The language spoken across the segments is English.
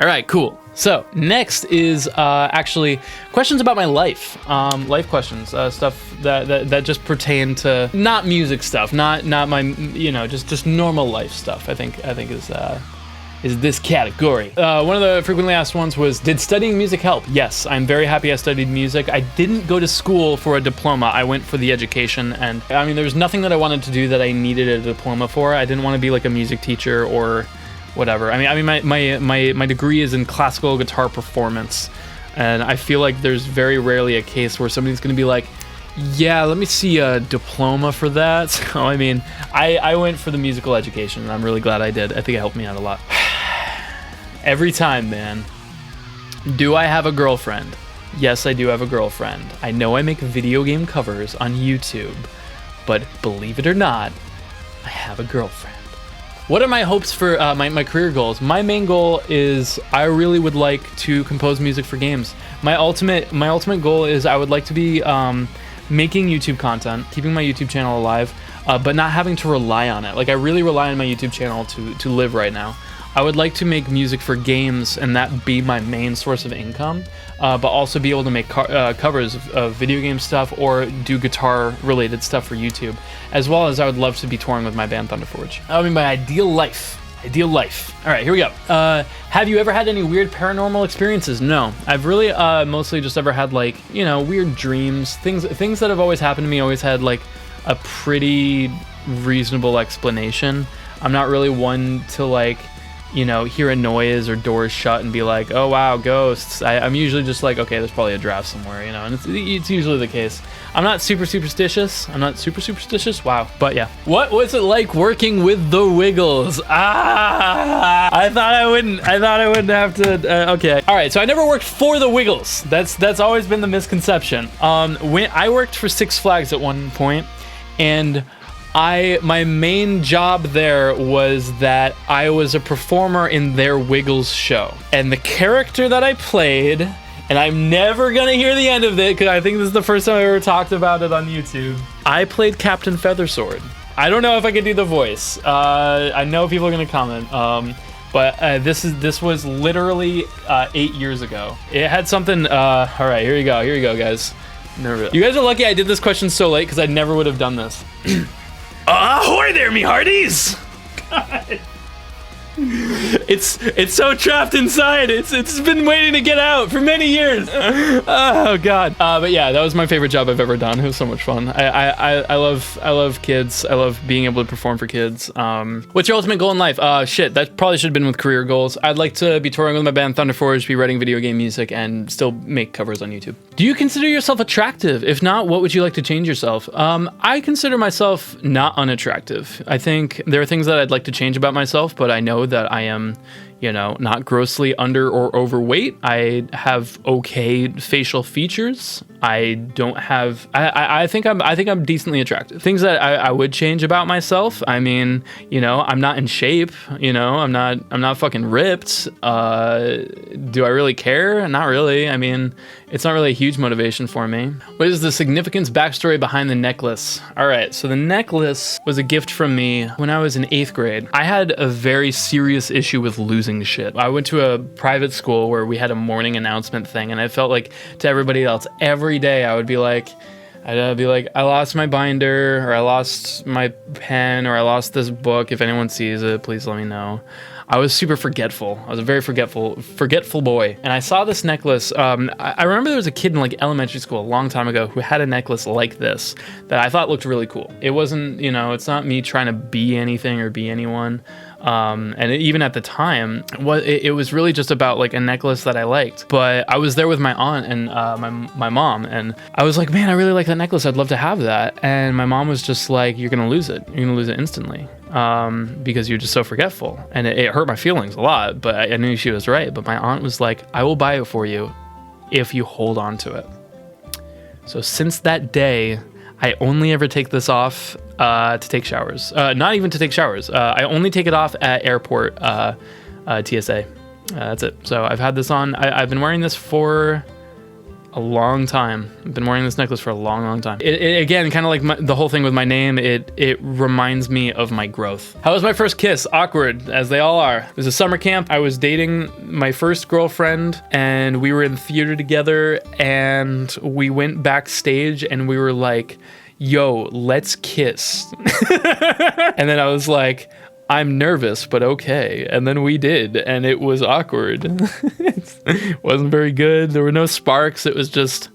All right, cool. So next is actually questions about my life, life questions, stuff that just pertain to not music stuff, not my, just normal life stuff. I think is this category. One of the frequently asked ones was, did studying music help? Yes, I'm very happy I studied music. I didn't go to school for a diploma. I went for the education, and I mean, there was nothing that I wanted to do that I needed a diploma for. I didn't want to be like a music teacher or whatever. I mean, my degree is in classical guitar performance, and I feel like there's very rarely a case where somebody's gonna be like, yeah, let me see a diploma for that. So, I mean, I went for the musical education, and I'm really glad I did. I think it helped me out a lot. Every time, man. Do I have a girlfriend? Yes, I do have a girlfriend. I know I make video game covers on YouTube, but believe it or not, I have a girlfriend. What are my hopes for my career goals? My main goal is I really would like to compose music for games. My ultimate goal is I would like to be making YouTube content, keeping my YouTube channel alive, but not having to rely on it. Like, I really rely on my YouTube channel to live right now. I would like to make music for games and that be my main source of income, but also be able to make covers of video game stuff or do guitar related stuff for YouTube, as well as I would love to be touring with my band Thunderforge. I mean, my ideal life. All right, here we go. Have you ever had any weird paranormal experiences? No, I've really mostly just ever had like, weird dreams, things that have always happened to me, always had like a pretty reasonable explanation. I'm not really one to like, hear a noise or doors shut and be like, oh wow, ghosts. I'm usually just like, okay, there's probably a draft somewhere, and it's usually the case. I'm not super superstitious. Wow. But yeah. What was it like working with the Wiggles? I thought I wouldn't have to, okay. All right, so I never worked for the Wiggles. That's always been the misconception. When I worked for Six Flags at one point, and my main job there was that I was a performer in their Wiggles show. And the character that I played, and I'm never gonna hear the end of it because I think this is the first time I ever talked about it on YouTube. I played Captain Feathersword. I don't know if I could do the voice. I know people are gonna comment. But this was literally 8 years ago. It had something, all right, here you go, guys. You guys are lucky I did this question so late because I never would have done this. Ahoy there, me hearties! God. It's so trapped inside. It's been waiting to get out for many years. Oh god. But yeah, that was my favorite job I've ever done. It was so much fun. I love kids. I love being able to perform for kids. What's your ultimate goal in life? Shit, that probably should have been with career goals. I'd like to be touring with my band Thunderforge, be writing video game music, and still make covers on YouTube. Do you consider yourself attractive? If not, what would you like to change yourself? I consider myself not unattractive. I think there are things that I'd like to change about myself, but I know that I am, not grossly under or overweight. I have okay facial features. I don't have. I think I'm decently attractive. Things that I would change about myself. I mean, I'm not in shape. I'm not fucking ripped. Do I really care? Not really. I mean, it's not really a huge motivation for me. What is the significance backstory behind the necklace? All right, so the necklace was a gift from me when I was in 8th grade. I had a very serious issue with losing shit. I went to a private school where we had a morning announcement thing, and I felt like to everybody else, every day I would be like, I lost my binder, or I lost my pen, or I lost this book. If anyone sees it, please let me know. I was super forgetful. I was a very forgetful boy. And I saw this necklace. I remember there was a kid in like elementary school a long time ago who had a necklace like this that I thought looked really cool. It wasn't, it's not me trying to be anything or be anyone. Even at the time, it was really just about like a necklace that I liked. But I was there with my aunt and my mom, and I was like, man, I really like that necklace. I'd love to have that. And my mom was just like, you're gonna lose it. You're gonna lose it instantly because you're just so forgetful. And it hurt my feelings a lot, but I knew she was right. But my aunt was like, I will buy it for you if you hold on to it. So since that day, I only ever take this off to take showers. Not even to take showers. I only take it off at airport TSA. That's it. So I've had this on. I've been wearing this for a long time. I've been wearing this necklace for a long, long time. It again, kind of like the whole thing with my name, it reminds me of my growth. How was my first kiss? Awkward, as they all are. It was a summer camp. I was dating my first girlfriend, and we were in theater together, and we went backstage, and we were like, yo, let's kiss. And then I was like, I'm nervous, but okay. And then we did, and it was awkward. It wasn't very good. There were no sparks. It was just,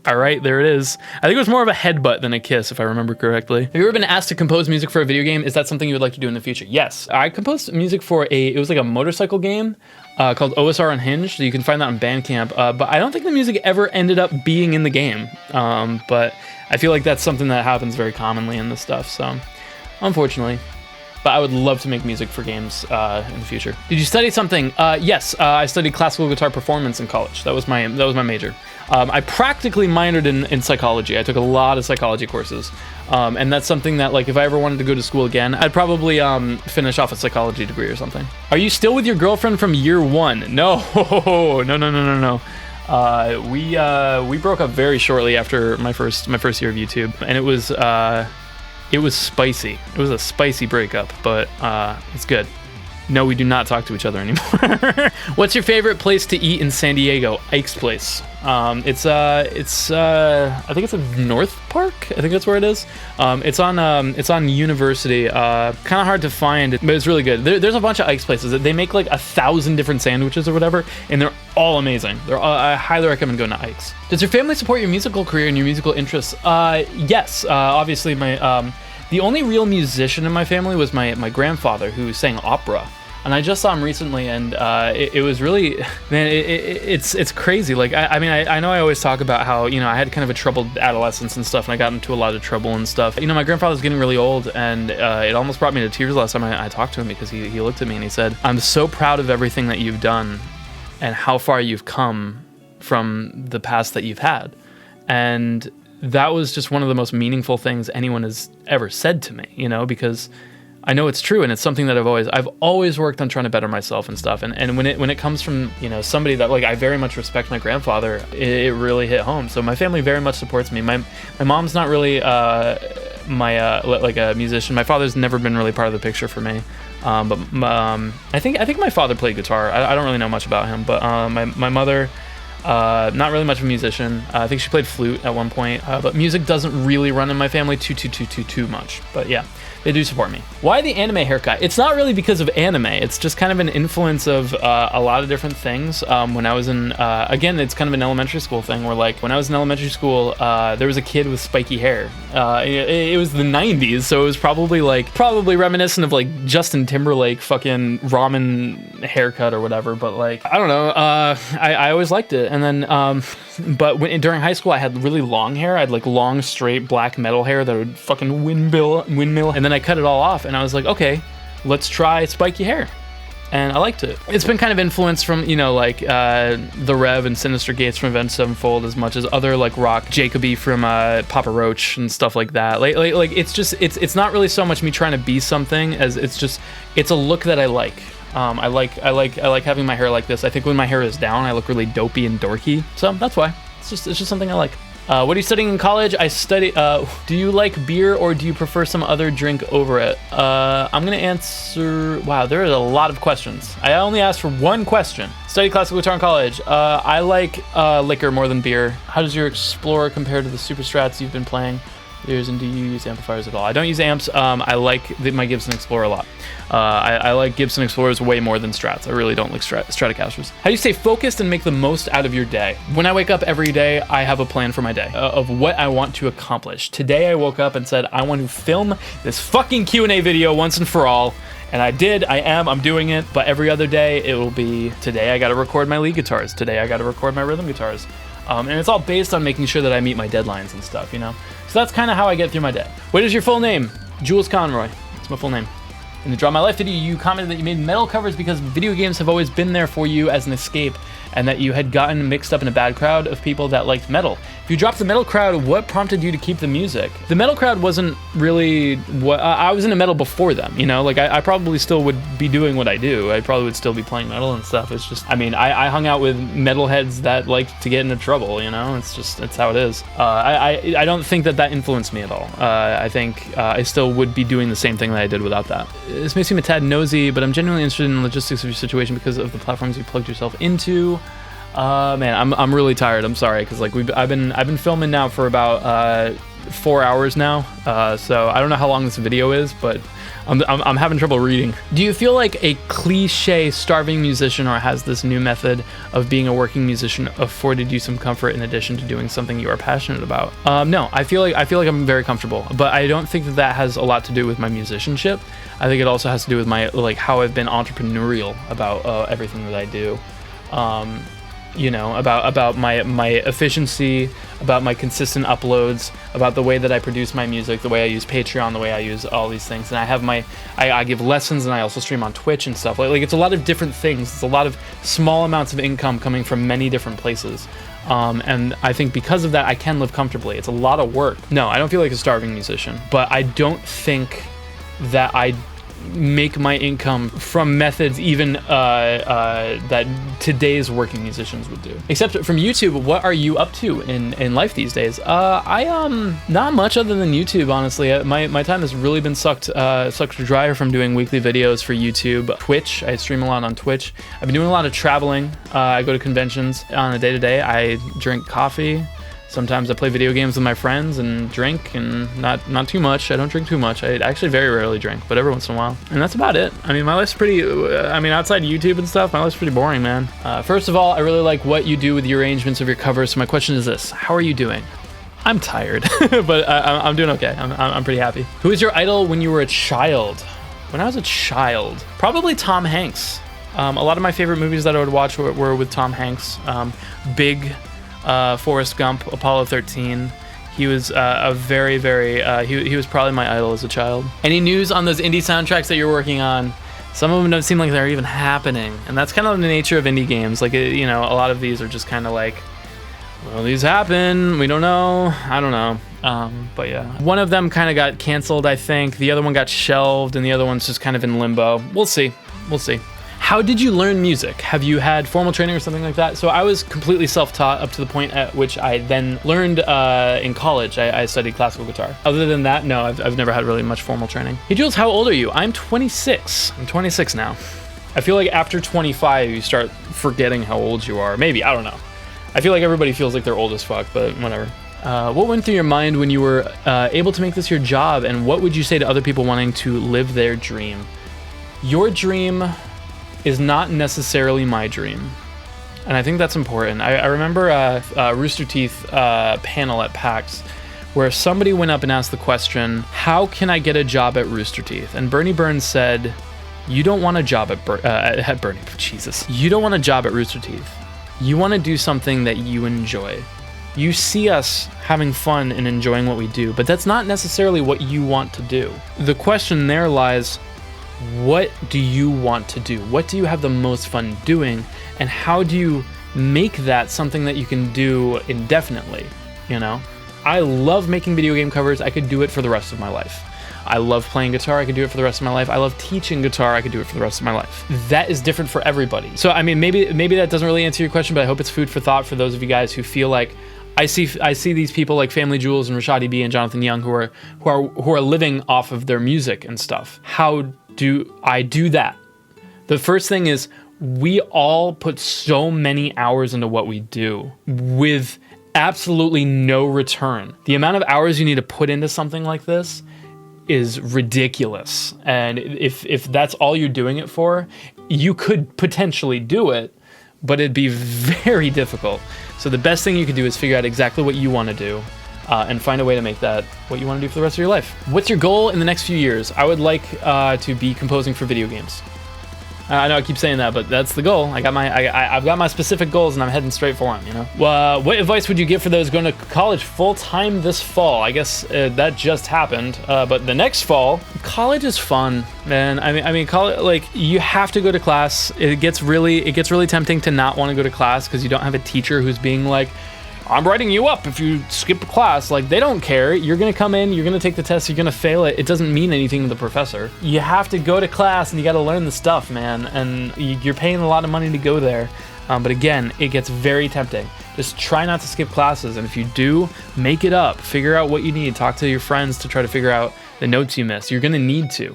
all right, there it is. I think it was more of a headbutt than a kiss, if I remember correctly. Have you ever been asked to compose music for a video game? Is that something you would like to do in the future? Yes. I composed music for it was like a motorcycle game called OSR Unhinged. You can find that on Bandcamp. But I don't think the music ever ended up being in the game. But I feel like that's something that happens very commonly in this stuff. So, unfortunately. But I would love to make music for games in the future. Did you study something? Yes, I studied classical guitar performance in college. That was my major. I practically minored in psychology. I took a lot of psychology courses, and that's something that, like, if I ever wanted to go to school again, I'd probably finish off a psychology degree or something. Are you still with your girlfriend from year one? No, no. We broke up very shortly after my first year of YouTube, and it was spicy. It was a spicy breakup, but it's good. No, we do not talk to each other anymore. What's your favorite place to eat in San Diego? Ike's Place. It's I think it's in North Park. I think that's where it is. It's on University. Kind of hard to find, but it's really good. There's a bunch of Ike's Places. They make like 1,000 different sandwiches or whatever, and they're all amazing. I highly recommend going to Ike's. Does your family support your musical career and your musical interests? Yes. Obviously, the only real musician in my family was my grandfather, who sang opera. And I just saw him recently, and it was really, man, it's crazy. Like, I mean, I know I always talk about how, you know, I had kind of a troubled adolescence and stuff, and I got into a lot of trouble and stuff. You know, my grandfather's getting really old, and it almost brought me to tears last time I talked to him, because he looked at me and he said, I'm so proud of everything that you've done and how far you've come from the past that you've had. And that was just one of the most meaningful things anyone has ever said to me, you know, because I know it's true, and it's something that I've always worked on trying to better myself and stuff. And when it comes from, you know, somebody that, like, I very much respect, my grandfather, it really hit home. So my family very much supports me. My mom's not really like a musician. My father's never been really part of the picture for me. But I think my father played guitar. I don't really know much about him, but my mother, not really much of a musician. I think she played flute at one point, but music doesn't really run in my family too much. But yeah, they do support me. Why the anime haircut? It's not really because of anime. It's just kind of an influence of a lot of different things. When I was in, again, it's kind of an elementary school thing where, like, when I was in elementary school, there was a kid with spiky hair. It was the 90s, so it was probably reminiscent of, like, Justin Timberlake fucking ramen haircut or whatever. But, like, I don't know. I always liked it. And then, but during high school, I had really long hair. I had, like, long, straight black metal hair that would fucking windmill. And then I cut it all off, and I was like, okay, let's try spiky hair. And I liked it. It's been kind of influenced from, you know, like, The Rev and Sinister Gates from Avenged Sevenfold, as much as other, like, rock, Jacoby from Papa Roach and stuff like that. Like it's just, it's not really so much me trying to be something as it's a look that I like. I like having my hair like this. I think when my hair is down, I look really dopey and dorky. So that's why. It's just something I like. What are you studying in college? I study, do you like beer or do you prefer some other drink over it? I'm gonna answer, wow, there are a lot of questions. I only asked for one question. Study classical guitar in college. I like liquor more than beer. How does your Explorer compare to the Super Strats you've been playing? And do you use amplifiers at all? I don't use amps. I like my Gibson Explorer a lot. I like Gibson Explorers way more than Strats. I really don't like Stratocasters. How do you stay focused and make the most out of your day? When I wake up every day, I have a plan for my day of what I want to accomplish. Today I woke up and said, I want to film this fucking Q&A video once and for all. And I did, I'm doing it. But every other day it will be, today I gotta record my lead guitars. Today I gotta record my rhythm guitars. And it's all based on making sure that I meet my deadlines and stuff, you know? So that's kind of how I get through my day. What is your full name? Jules Conroy. It's my full name. In the Draw My Life video, you commented that you made metal covers because video games have always been there for you as an escape, and that you had gotten mixed up in a bad crowd of people that liked metal. If you dropped the metal crowd, what prompted you to keep the music? The metal crowd wasn't really what I was into metal before them, you know, like I probably still would be doing what I do. I probably would still be playing metal and stuff. It's just, I mean, I hung out with metalheads that liked to get into trouble, you know, it's how it is. I don't think that influenced me at all. I think I still would be doing the same thing that I did without that. This may seem a tad nosy, but I'm genuinely interested in the logistics of your situation because of the platforms you plugged yourself into. Man, I'm really tired. I'm sorry, because like I've been filming now for about 4 hours now. So I don't know how long this video is, but I'm having trouble reading. Do you feel like a cliche starving musician, or has this new method of being a working musician afforded you some comfort in addition to doing something you are passionate about? No, I feel like I'm very comfortable, but I don't think that has a lot to do with my musicianship. I think it also has to do with my how I've been entrepreneurial about everything that I do. You know, about my efficiency, about my consistent uploads, about the way that I produce my music, the way I use Patreon, the way I use all these things. And I have I give lessons, and I also stream on Twitch and stuff. Like it's a lot of different things. It's a lot of small amounts of income coming from many different places. And I think because of that, I can live comfortably. It's a lot of work. No, I don't feel like a starving musician, but I don't think that I make my income from methods even that today's working musicians would do. Except from YouTube, what are you up to in life these days? Not much other than YouTube, honestly. My time has really been sucked dry from doing weekly videos for YouTube. Twitch, I stream a lot on Twitch. I've been doing a lot of traveling. I go to conventions on a day-to-day. I drink coffee. Sometimes I play video games with my friends and drink, and not too much. I don't drink too much. I actually very rarely drink, but every once in a while. And that's about it. I mean, my life's pretty, outside YouTube and stuff, my life's pretty boring, man. First of all, I really like what you do with the arrangements of your covers. So my question is this: how are you doing? I'm tired, but I'm doing okay. I'm pretty happy. Who is your idol when you were a child? When I was a child, probably Tom Hanks. A lot of my favorite movies that I would watch were with Tom Hanks. Big, Forrest Gump, Apollo 13. He was a very, he was probably my idol as a child. Any news on those indie soundtracks that you're working on? Some of them don't seem like they're even happening, and that's kind of the nature of indie games. Like, you know, a lot of these are just kind of like, well, these happen, we don't know, I don't know. But yeah, one of them kind of got canceled, I think. The other one got shelved, and the other one's just kind of in limbo. We'll see. How did you learn music? Have you had formal training or something like that? So I was completely self-taught up to the point at which I then learned in college. I studied classical guitar. Other than that, no, I've never had really much formal training. Hey Jules, how old are you? I'm 26. I'm 26 now. I feel like after 25, you start forgetting how old you are. Maybe, I don't know. I feel like everybody feels like they're old as fuck, but whatever. What went through your mind when you were able to make this your job, and what would you say to other people wanting to live their dream? Your dream is not necessarily my dream, and I think that's important. I remember a Rooster Teeth panel at PAX where somebody went up and asked the question, how can I get a job at Rooster Teeth? And Bernie Burns said, you don't want a job at Bernie, Jesus. You don't want a job at Rooster Teeth. You want to do something that you enjoy. You see us having fun and enjoying what we do, but that's not necessarily what you want to do. The question there lies, what do you want to do? What do you have the most fun doing? And how do you make that something that you can do indefinitely, you know? I love making video game covers. I could do it for the rest of my life. I love playing guitar. I could do it for the rest of my life. I love teaching guitar. I could do it for the rest of my life. That is different for everybody. So, I mean, maybe that doesn't really answer your question, but I hope it's food for thought for those of you guys who feel like, I see these people like FamilyJules and Rashadi B and Jonathan Young who are living off of their music and stuff. How do I do that? The first thing is, we all put so many hours into what we do with absolutely no return. The amount of hours you need to put into something like this is ridiculous. And if that's all you're doing it for, you could potentially do it, but it'd be very difficult. So the best thing you could do is figure out exactly what you want to do and find a way to make that what you want to do for the rest of your life. What's your goal in the next few years? I would like to be composing for video games. I know I keep saying that, but that's the goal. I've got my specific goals, and I'm heading straight for them, you know? What advice would you give for those going to college full-time this fall? I guess that just happened, but the next fall, college is fun, man. I mean, college, like, you have to go to class. It gets really tempting to not want to go to class because you don't have a teacher who's being like, I'm writing you up if you skip a class. Like, they don't care. You're gonna come in, you're gonna take the test, you're gonna fail it. It doesn't mean anything to the professor. You have to go to class and you gotta learn the stuff, man. And you're paying a lot of money to go there. But again, it gets very tempting. Just try not to skip classes. And if you do, make it up. Figure out what you need. Talk to your friends to try to figure out the notes you missed. You're gonna need to.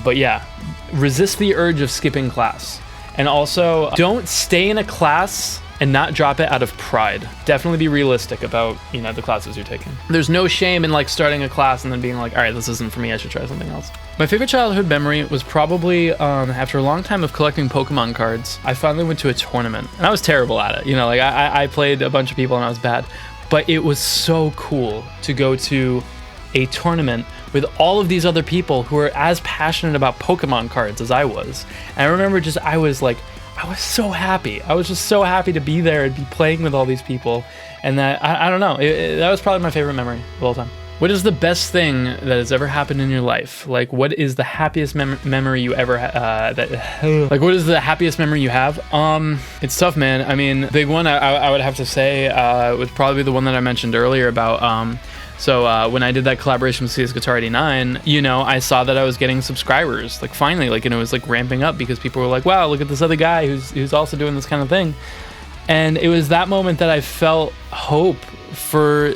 But yeah, resist the urge of skipping class. And also, don't stay in a class and not drop it out of pride. Definitely be realistic about, you know, the classes you're taking. There's no shame in like starting a class and then being like, all right, this isn't for me, I should try something else. My favorite childhood memory was probably after a long time of collecting Pokemon cards, I finally went to a tournament. And I was terrible at it. You know, like I played a bunch of people and I was bad. But it was so cool to go to a tournament with all of these other people who were as passionate about Pokemon cards as I was. And I remember I was so happy. I was just so happy to be there and be playing with all these people. And that, I don't know, that was probably my favorite memory of all time. What is the best thing that has ever happened in your life? Like, what is the happiest memory you ever like, what is the happiest memory you have? It's tough, man. I mean, big one I would have to say would probably be the one that I mentioned earlier about, So when I did that collaboration with CS Guitar 89, you know, I saw that I was getting subscribers, like finally, like, and it was like ramping up because people were like, wow, look at this other guy who's also doing this kind of thing. And it was that moment that I felt hope for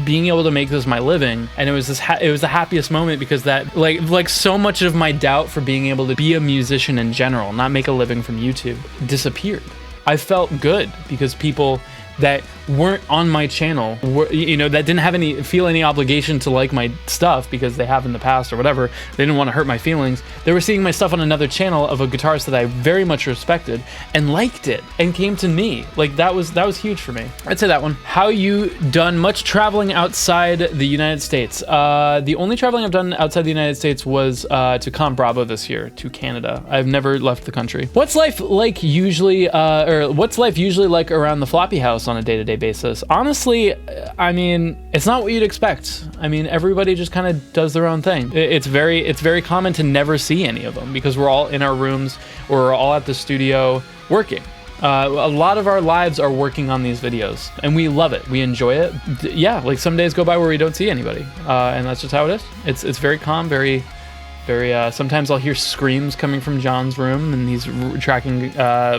being able to make this my living. And it was the happiest moment because that like so much of my doubt for being able to be a musician in general, not make a living from YouTube, disappeared. I felt good because people that weren't on my channel, you know, that didn't feel any obligation to like my stuff because they have in the past or whatever. They didn't want to hurt my feelings. They were seeing my stuff on another channel of a guitarist that I very much respected and liked it and came to me. Like, that was huge for me. I'd say that one. How you done much traveling outside the United States? The only traveling I've done outside the United States was to Con Bravo this year, to Canada. I've never left the country. What's life like usually like around the floppy house on a day-to-day basis? Honestly, I mean, it's not what you'd expect. I mean, everybody just kind of does their own thing. It's very common to never see any of them because we're all in our rooms or we're all at the studio working. A lot of our lives are working on these videos and we love it. We enjoy it. Yeah, like some days go by where we don't see anybody, and that's just how it is. It's very calm, very sometimes I'll hear screams coming from John's room and he's tracking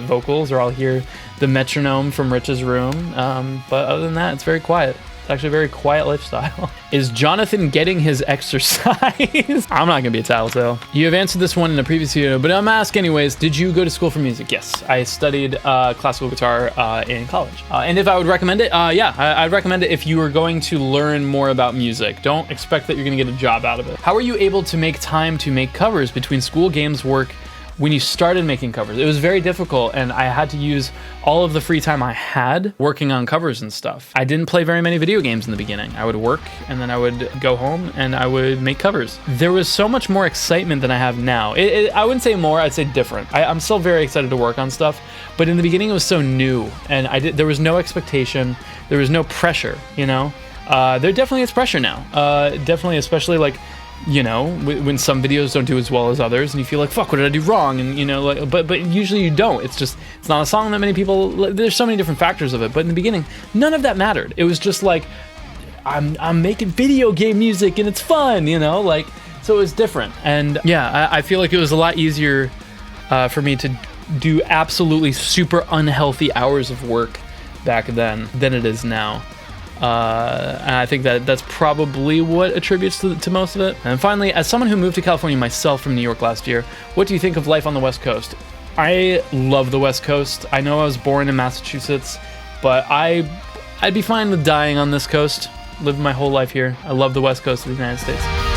vocals, or I'll hear the metronome from Rich's room. But other than that, it's very quiet. It's actually a very quiet lifestyle. Is Jonathan getting his exercise? I'm not gonna be a tattletale. You have answered this one in a previous video, but I'm gonna ask anyways. Did you go to school for music? Yes, I studied classical guitar in college. And if I would recommend it, yeah, I'd recommend it if you were going to learn more about music. Don't expect that you're gonna get a job out of it. How were you able to make time to make covers between school, games, work, when you started making covers? It was very difficult and I had to use all of the free time I had working on covers and stuff. I didn't play very many video games in the beginning. I would work and then I would go home and I would make covers. There was so much more excitement than I have now. I wouldn't say more, I'd say different. I'm still very excited to work on stuff, but in the beginning it was so new and there was no expectation, there was no pressure, you know? There definitely is pressure now. Definitely, especially like, you know, when some videos don't do as well as others and you feel like, fuck, what did I do wrong? And you know, like, but usually you don't. It's not a song that many people, there's so many different factors of it. But in the beginning, none of that mattered. It was just like, I'm making video game music and it's fun, you know, like, so it was different. And yeah, I feel like it was a lot easier for me to do absolutely super unhealthy hours of work back then than it is now. And I think that's probably what attributes to most of it. And finally, as someone who moved to California myself from New York last year, what do you think of life on the West Coast? I love the West Coast. I know I was born in Massachusetts, but I'd be fine with dying on this coast, living my whole life here. I love the West Coast of the United States.